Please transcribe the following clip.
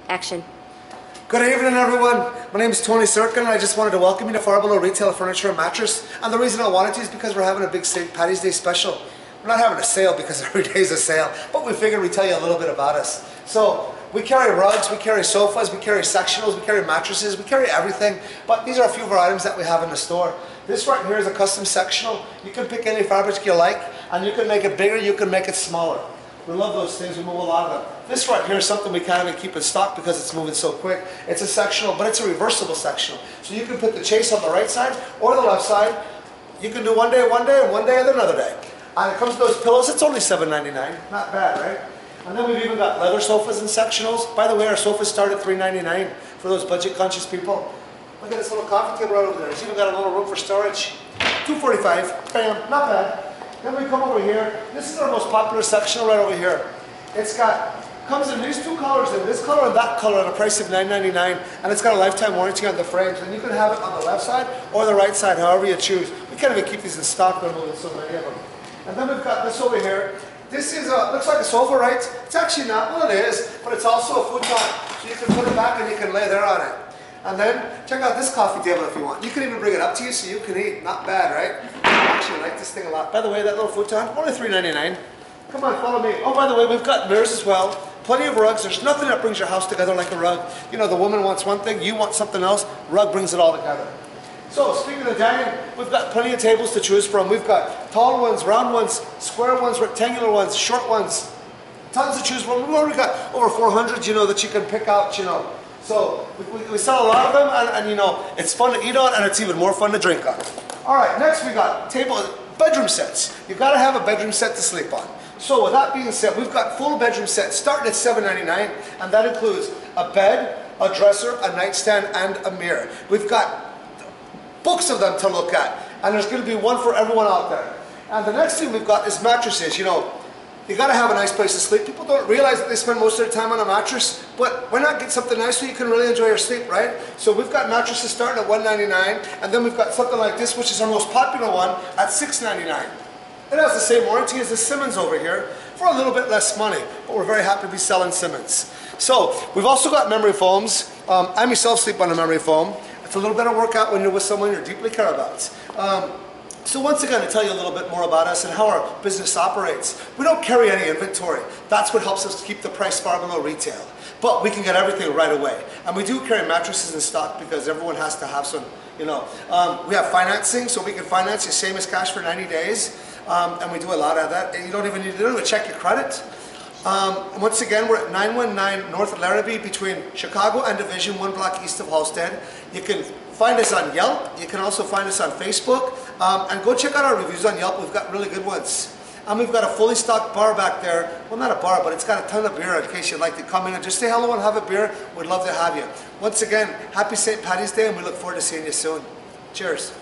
Action. Good evening, everyone. My name is Tony Cirkin, and I just wanted to welcome you to Far Below Retail Furniture and Mattress. And the reason I wanted to is because we're having a big St. Paddy's Day special. We're not having a sale because every day is a sale, but we figured we'd tell you a little bit about us. So we carry rugs, we carry sofas, we carry sectionals, we carry mattresses, we carry everything. But these are a few of our items that we have in the store. This right here is a custom sectional. You can pick any fabric you like, and you can make it bigger, you can make it smaller. We love those things, we move a lot of them. This right here is something we can't even keep in stock because it's moving so quick. It's a sectional, but it's a reversible sectional. So you can put the chase on the right side or the left side. You can do one day, and one day another day. And it comes to those pillows, it's only $7.99. Not bad, right? And then we've even got leather sofas and sectionals. By the way, our sofas start at $3.99 for those budget conscious people. Look at this little coffee table right over there. It's even got a little room for storage. $2.45, bam, not bad. Then we come over here. This is our most popular sectional right over here. Comes in these two colors, in this color and that color, at a price of $9.99, and it's got a lifetime warranty on the frames. And you can have it on the left side or the right side, however you choose. We can't even keep these in stock, there are so many of them. And then we've got this over here. This is looks like a sofa, right? It's actually not. Well, it is, but it's also a futon, so you can put it back and you can lay there on it. And then check out this coffee table if you want. You can even bring it up to you so you can eat. Not bad, right? I actually like this thing a lot. By the way, that little futon, only $3.99. Come on, follow me. Oh, by the way, we've got mirrors as well. Plenty of rugs. There's nothing that brings your house together like a rug. You know, the woman wants one thing, you want something else. Rug brings it all together. So, speaking of dining, we've got plenty of tables to choose from. We've got tall ones, round ones, square ones, rectangular ones, short ones. Tons to choose from. We've already got over 400, you know, that you can pick out, you know. So, we sell a lot of them, and you know, it's fun to eat on, and it's even more fun to drink on. All right, next we got bedroom sets. You've got to have a bedroom set to sleep on. So with that being said, we've got full bedroom sets starting at $7.99, and that includes a bed, a dresser, a nightstand, and a mirror. We've got books of them to look at, and there's going to be one for everyone out there. And the next thing we've got is mattresses. You know, you got to have a nice place to sleep. People don't realize that they spend most of their time on a mattress, but why not get something nice so you can really enjoy your sleep, right? So we've got mattresses starting at $1.99, and then we've got something like this, which is our most popular one, at $6.99. It has the same warranty as the Simmons over here for a little bit less money, but we're very happy to be selling Simmons. So we've also got memory foams. I myself sleep on a memory foam. It's a little bit of workout when you're with someone you deeply care about. So once again, to tell you a little bit more about us and how our business operates, we don't carry any inventory. That's what helps us keep the price far below retail. But we can get everything right away. And we do carry mattresses in stock because everyone has to have some, you know. We have financing, so we can finance you same as cash for 90 days. And we do a lot of that. And you don't even need to do it. Check your credit. Once again, we're at 919 North Larrabee between Chicago and Division, 1 block east of Halstead. You can find us on Yelp. You can also find us on Facebook. And go check out our reviews on Yelp. We've got really good ones. And we've got a fully stocked bar back there. Well, not a bar, but it's got a ton of beer in case you'd like to come in and just say hello and have a beer. We'd love to have you. Once again, happy St. Paddy's Day, and we look forward to seeing you soon. Cheers.